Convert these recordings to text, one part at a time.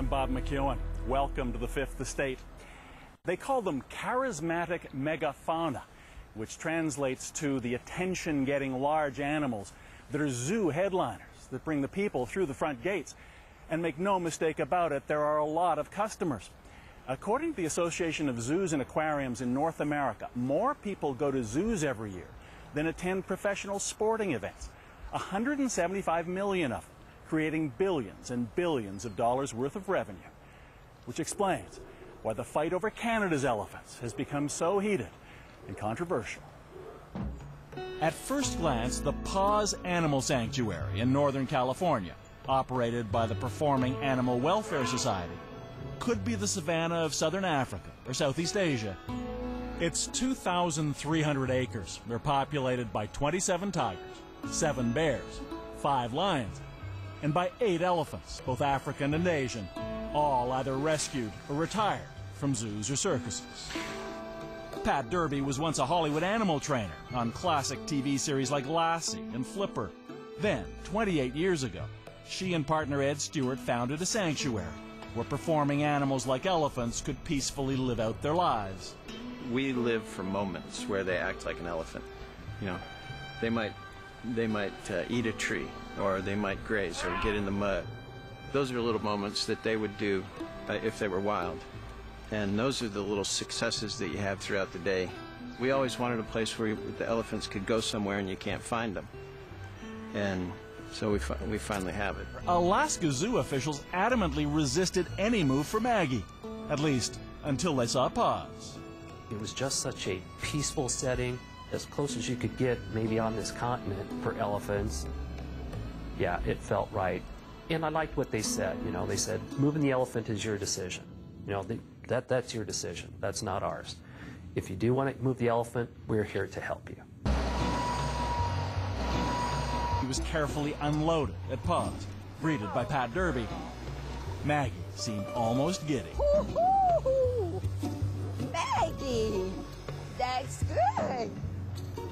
I'm Bob McEwen. Welcome to the Fifth Estate. They call them charismatic megafauna, which translates to the attention-getting large animals that are zoo headliners that bring the people through the front gates. And make no mistake about it, there are a lot of customers. According to the Association of Zoos and Aquariums in North America, more people go to zoos every year than attend professional sporting events. 175 million of them, creating billions and billions of dollars worth of revenue, which explains why the fight over Canada's elephants has become so heated and controversial. At first glance, the Paws Animal Sanctuary in Northern California, operated by the Performing Animal Welfare Society, could be the savanna of Southern Africa or Southeast Asia. It's 2,300 acres. They're populated by 27 tigers, 7 bears, 5 lions, and by 8 elephants, both African and Asian, all either rescued or retired from zoos or circuses. Pat Derby was once a Hollywood animal trainer on classic TV series like Lassie and Flipper. Then, 28 years ago, she and partner Ed Stewart founded a sanctuary where performing animals like elephants could peacefully live out their lives. We live for moments where they act like an elephant. You know, they might eat a tree, or they might graze or get in the mud. Those are little moments that they would do if they were wild. And those are the little successes that you have throughout the day. We always wanted a place where the elephants could go somewhere and you can't find them. And so we finally have it. Alaska Zoo officials adamantly resisted any move for Maggie, at least until they saw Paws. It was just such a peaceful setting, as close as you could get maybe on this continent for elephants. Yeah, it felt right. And I liked what they said. You know, they said, moving the elephant is your decision. You know, that's your decision. That's not ours. If you do want to move the elephant, we're here to help you. He was carefully unloaded at Paws, greeted by Pat Derby. Maggie seemed almost giddy. Woo-hoo! Maggie, that's good.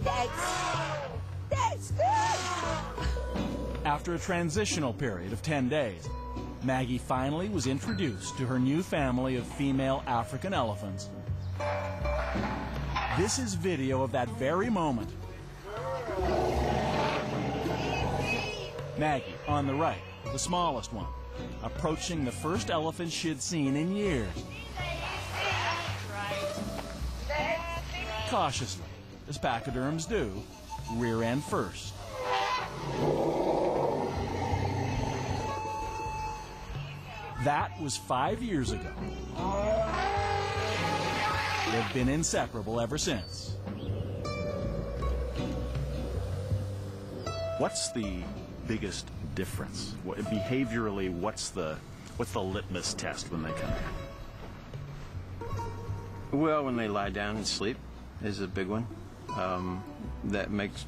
That's good. After a transitional period of 10 days, Maggie finally was introduced to her new family of female African elephants. This is video of that very moment. Maggie, on the right, the smallest one, approaching the first elephant she'd seen in years. Cautiously, as pachyderms do, rear end first. That was 5 years ago. They've been inseparable ever since. What's the biggest difference? Behaviorally, what's the litmus test when they come in? Well, when they lie down and sleep is a big one. That makes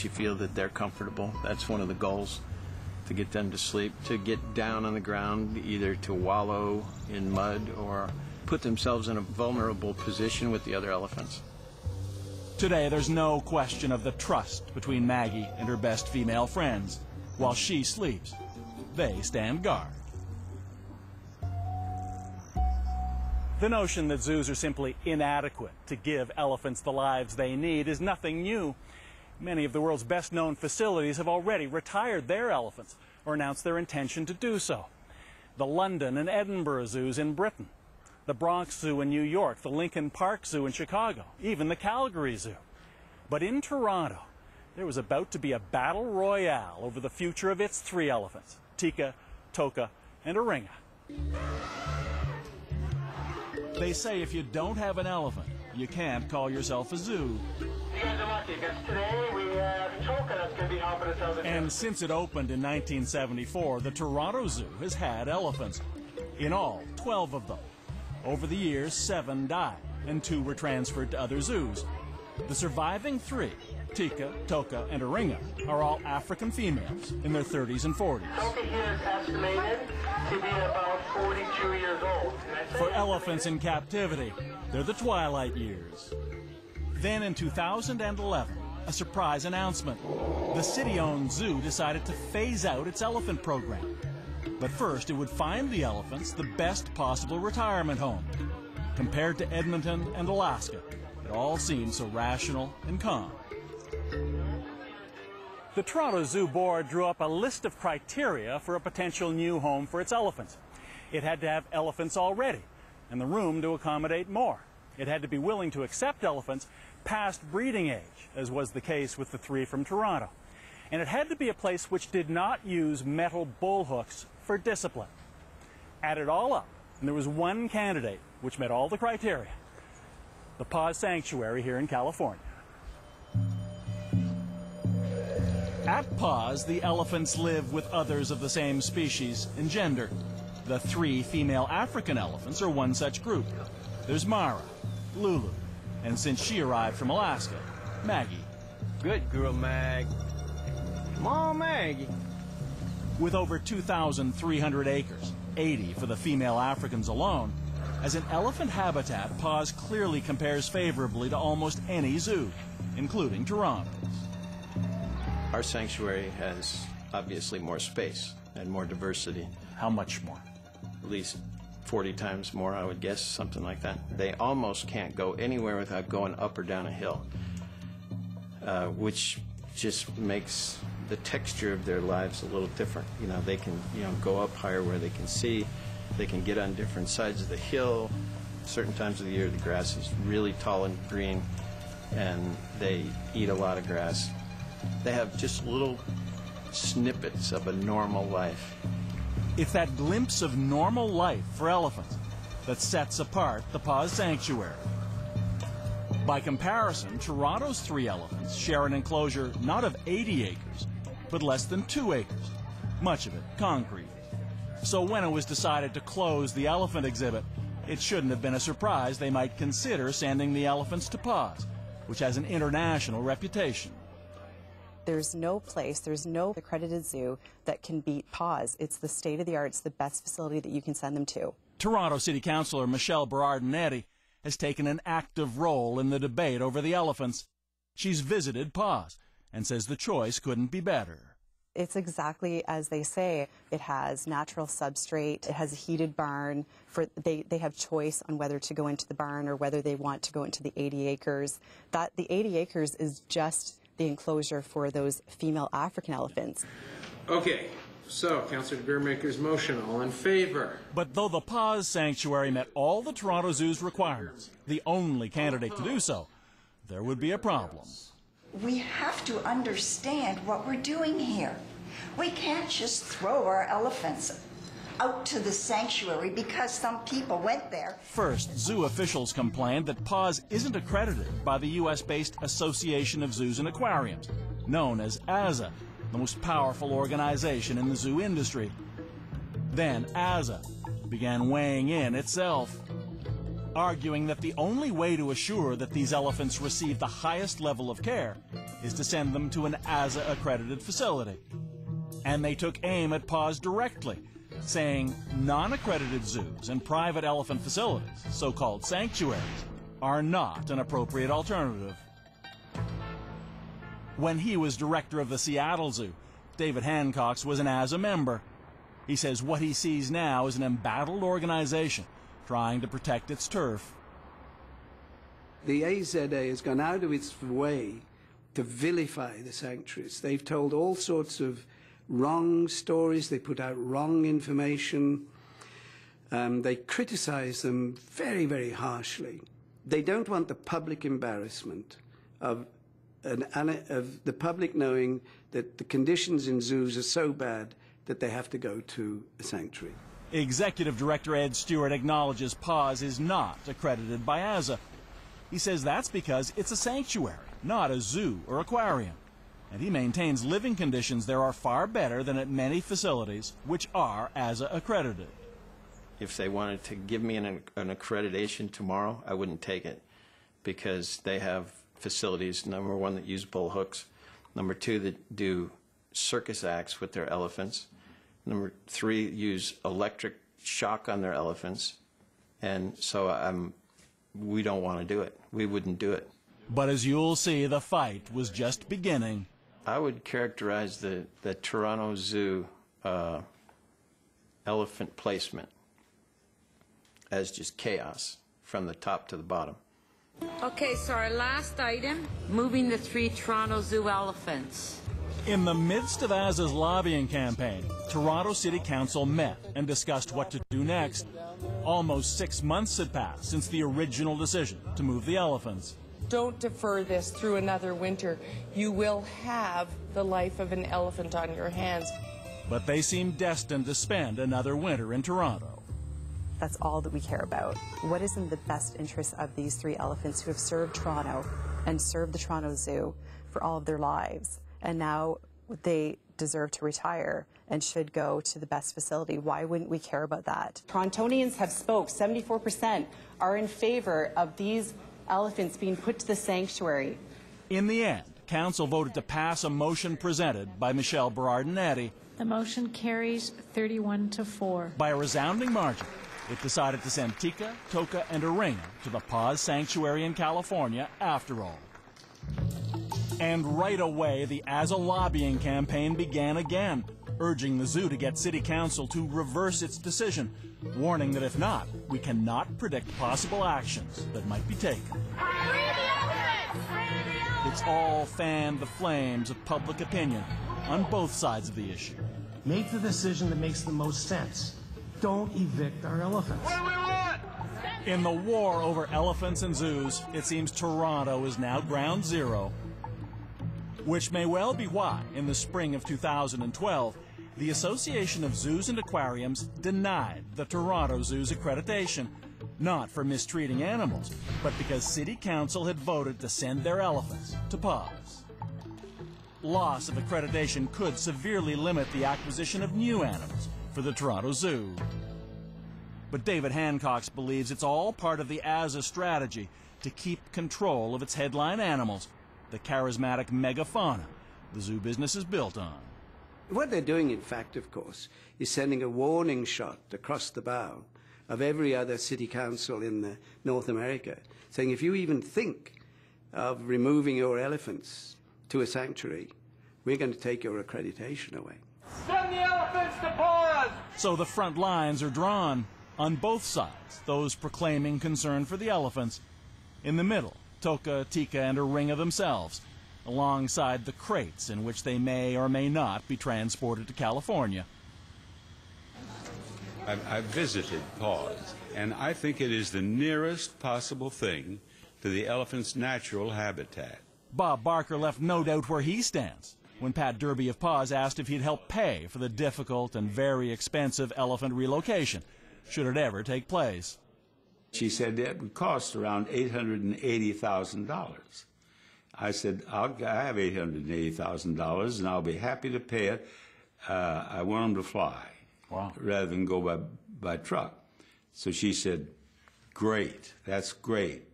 you feel that they're comfortable. That's one of the goals, to get them to sleep, to get down on the ground, either to wallow in mud or put themselves in a vulnerable position with the other elephants. Today, there's no question of the trust between Maggie and her best female friends. While she sleeps, they stand guard. The notion that zoos are simply inadequate to give elephants the lives they need is nothing new. Many of the world's best-known facilities have already retired their elephants or announced their intention to do so. The London and Edinburgh zoos in Britain, the Bronx Zoo in New York, the Lincoln Park Zoo in Chicago, even the Calgary Zoo. But in Toronto, there was about to be a battle royale over the future of its 3 elephants, Tika, Toka, and Aringa. They say if you don't have an elephant, you can't call yourself a zoo. And since it opened in 1974, the Toronto Zoo has had elephants. In all, 12 of them. Over the years, 7 died, and 2 were transferred to other zoos. The surviving 3, Tika, Toka, and Aringa, are all African females in their 30s and 40s. Toka here is estimated to be about 42 years old. For elephants in captivity, they're the twilight years. Then in 2011, a surprise announcement. The city-owned zoo decided to phase out its elephant program. But first, it would find the elephants the best possible retirement home. Compared to Edmonton and Alaska, it all seemed so rational and calm. The Toronto Zoo Board drew up a list of criteria for a potential new home for its elephants. It had to have elephants already, and the room to accommodate more. It had to be willing to accept elephants past breeding age, as was the case with the 3 from Toronto. And it had to be a place which did not use metal bullhooks for discipline. Add it all up, and there was one candidate which met all the criteria: the Paws Sanctuary here in California. At Paws, the elephants live with others of the same species and gender. The 3 female African elephants are one such group. There's Mara, Lulu, and since she arrived from Alaska, Maggie. Good girl, Mag. Come on, Maggie. With over 2,300 acres, 80 for the female Africans alone, as an elephant habitat, Paws clearly compares favorably to almost any zoo, including Toronto's. Our sanctuary has obviously more space and more diversity. How much more? At least 40 times more, I would guess, something like that. They almost can't go anywhere without going up or down a hill, which just makes the texture of their lives a little different. You know, they can, go up higher where they can see. They can get on different sides of the hill. Certain times of the year, the grass is really tall and green, and they eat a lot of grass. They have just little snippets of a normal life. It's that glimpse of normal life for elephants that sets apart the Paws Sanctuary. By comparison, Toronto's 3 elephants share an enclosure not of 80 acres, but less than 2 acres, much of it concrete. So when it was decided to close the elephant exhibit, it shouldn't have been a surprise they might consider sending the elephants to Paws, which has an international reputation. There's no place, there's no accredited zoo that can beat Paws. It's the state-of-the-art, it's the best facility that you can send them to. Toronto City Councillor Michelle Berardinetti has taken an active role in the debate over the elephants. She's visited Paws and says the choice couldn't be better. It's exactly as they say. It has natural substrate, it has a heated barn. They have choice on whether to go into the barn or whether they want to go into the 80 acres. The 80 acres is just the enclosure for those female African elephants. Okay, so Councillor Beermaker's motion, all in favor? But though the Paws Sanctuary met all the Toronto Zoo's requirements, the only candidate to do so, there would be a problem. We have to understand what we're doing here. We can't just throw our elephants out to the sanctuary because some people went there. First, zoo officials complained that Paws isn't accredited by the U.S.-based Association of Zoos and Aquariums, known as AZA, the most powerful organization in the zoo industry. Then AZA began weighing in itself, arguing that the only way to assure that these elephants receive the highest level of care is to send them to an AZA-accredited facility. And they took aim at Paws directly, saying non-accredited zoos and private elephant facilities, so-called sanctuaries, are not an appropriate alternative. When he was director of the Seattle Zoo, David Hancox was an AZA member. He says what he sees now is an embattled organization trying to protect its turf. The AZA has gone out of its way to vilify the sanctuaries. They've told all sorts of wrong stories, they put out wrong information, they criticize them very, very harshly. They don't want the public embarrassment of the public knowing that the conditions in zoos are so bad that they have to go to a sanctuary. Executive Director Ed Stewart acknowledges Paws is not accredited by AZA. He says that's because it's a sanctuary, not a zoo or aquarium. And he maintains living conditions there are far better than at many facilities which are AZA accredited. If they wanted to give me an accreditation tomorrow, I wouldn't take it, because they have facilities, number one, that use bull hooks, number two, that do circus acts with their elephants, number three, use electric shock on their elephants, and so we don't want to do it. We wouldn't do it. But as you'll see, the fight was just beginning. I would characterize the Toronto Zoo elephant placement as just chaos from the top to the bottom. Okay, so our last item, moving the 3 Toronto Zoo elephants. In the midst of AZA's lobbying campaign, Toronto City Council met and discussed what to do next. Almost 6 months had passed since the original decision to move the elephants. Don't defer this through another winter. You will have the life of an elephant on your hands. But they seem destined to spend another winter in Toronto. That's all that we care about. What is in the best interest of these 3 elephants who have served Toronto and served the Toronto Zoo for all of their lives? And now they deserve to retire and should go to the best facility. Why wouldn't we care about that? Torontonians have spoke. 74% are in favor of these elephants being put to the sanctuary. In the end, Council voted to pass a motion presented by Michelle Berardinetti. The motion carries 31-4. By a resounding margin, it decided to send Tika, Toka, and Aringa to the Paws Sanctuary in California after all. And right away, the AZA lobbying campaign began again, urging the zoo to get City Council to reverse its decision, warning that if not, we cannot predict possible actions that might be taken. It's all fanned the flames of public opinion on both sides of the issue. Make the decision that makes the most sense. Don't evict our elephants. What do we want? In the war over elephants and zoos, it seems Toronto is now ground zero. Which may well be why, in the spring of 2012, the Association of Zoos and Aquariums denied the Toronto Zoo's accreditation, not for mistreating animals, but because City Council had voted to send their elephants to Paws. Loss of accreditation could severely limit the acquisition of new animals for the Toronto Zoo. But David Hancock believes it's all part of the AZA strategy to keep control of its headline animals, the charismatic megafauna the zoo business is built on. What they're doing, in fact, of course, is sending a warning shot across the bow of every other city council in North America, saying if you even think of removing your elephants to a sanctuary, we're going to take your accreditation away. Send the elephants to Paws! So the front lines are drawn on both sides, those proclaiming concern for the elephants. In the middle, Toka, Tika, and Aringa themselves, alongside the crates in which they may or may not be transported to California. I've visited Paws, and I think it is the nearest possible thing to the elephant's natural habitat. Bob Barker left no doubt where he stands when Pat Derby of Paws asked if he'd help pay for the difficult and very expensive elephant relocation, should it ever take place. She said it would cost around $880,000. I said, I have $880,000, and I'll be happy to pay it. I want them to fly, rather than go by truck. So she said, great, that's great.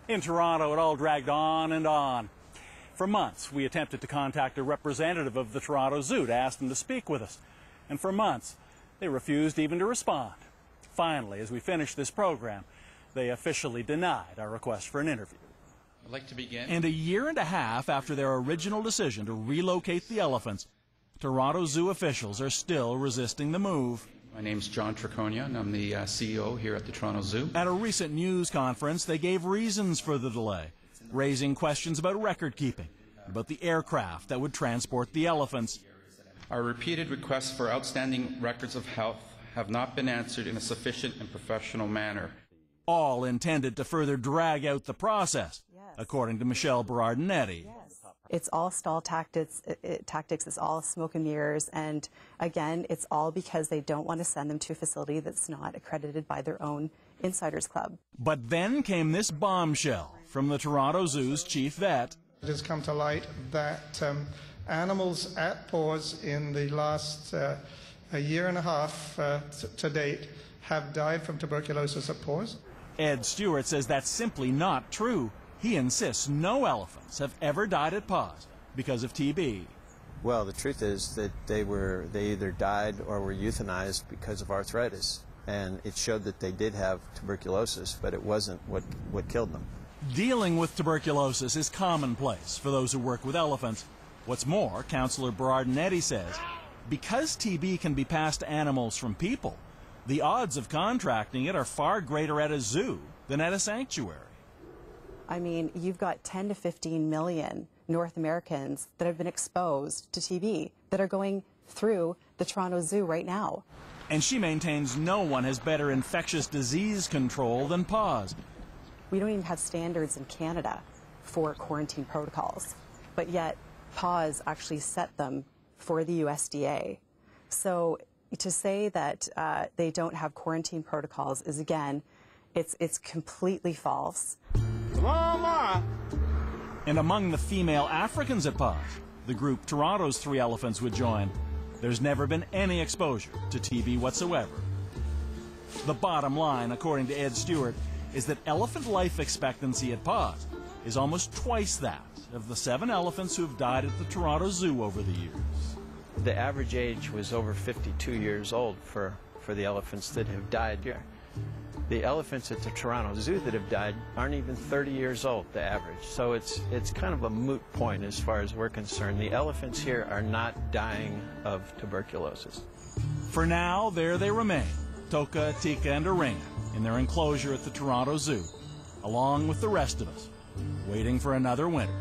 In Toronto, it all dragged on and on. For months, we attempted to contact a representative of the Toronto Zoo to ask them to speak with us. And for months, they refused even to respond. Finally, as we finished this program, they officially denied our request for an interview. I'd like to begin. And a year and a half after their original decision to relocate the elephants, Toronto Zoo officials are still resisting the move. My name's John Triconia, and I'm the CEO here at the Toronto Zoo. At a recent news conference, they gave reasons for the delay, raising questions about record keeping, about the aircraft that would transport the elephants. Our repeated requests for outstanding records of health have not been answered in a sufficient and professional manner. All intended to further drag out the process, according to Michelle Berardinetti. It's all stall tactics, it's all smoke and mirrors, and again, it's all because they don't want to send them to a facility that's not accredited by their own Insiders Club. But then came this bombshell from the Toronto Zoo's chief vet. It has come to light that animals at Paws in the last a year and a half to date have died from tuberculosis at Paws. Ed Stewart says that's simply not true. He insists no elephants have ever died at Paws because of TB. Well, the truth is that they either died or were euthanized because of arthritis, and it showed that they did have tuberculosis, but it wasn't what killed them. Dealing with tuberculosis is commonplace for those who work with elephants. What's more, Councillor Berardinetti says Because TB can be passed to animals from people, the odds of contracting it are far greater at a zoo than at a sanctuary. I mean, you've got 10 to 15 million North Americans that have been exposed to TB that are going through the Toronto Zoo right now. And she maintains no one has better infectious disease control than PAWS. We don't even have standards in Canada for quarantine protocols, but yet PAWS actually set them for the USDA. So to say that they don't have quarantine protocols is, again, it's completely false. Come on, Ma. And among the female Africans at PAWS, the group Toronto's 3 elephants would join, there's never been any exposure to TB whatsoever. The bottom line, according to Ed Stewart, is that elephant life expectancy at PAWS is almost twice that of the 7 elephants who have died at the Toronto Zoo over the years. The average age was over 52 years old for the elephants that have died here. The elephants at the Toronto Zoo that have died aren't even 30 years old, the average. So it's kind of a moot point as far as we're concerned. The elephants here are not dying of tuberculosis. For now, there they remain, Toka, Tika, and Aringa, in their enclosure at the Toronto Zoo, along with the rest of us, waiting for another winter.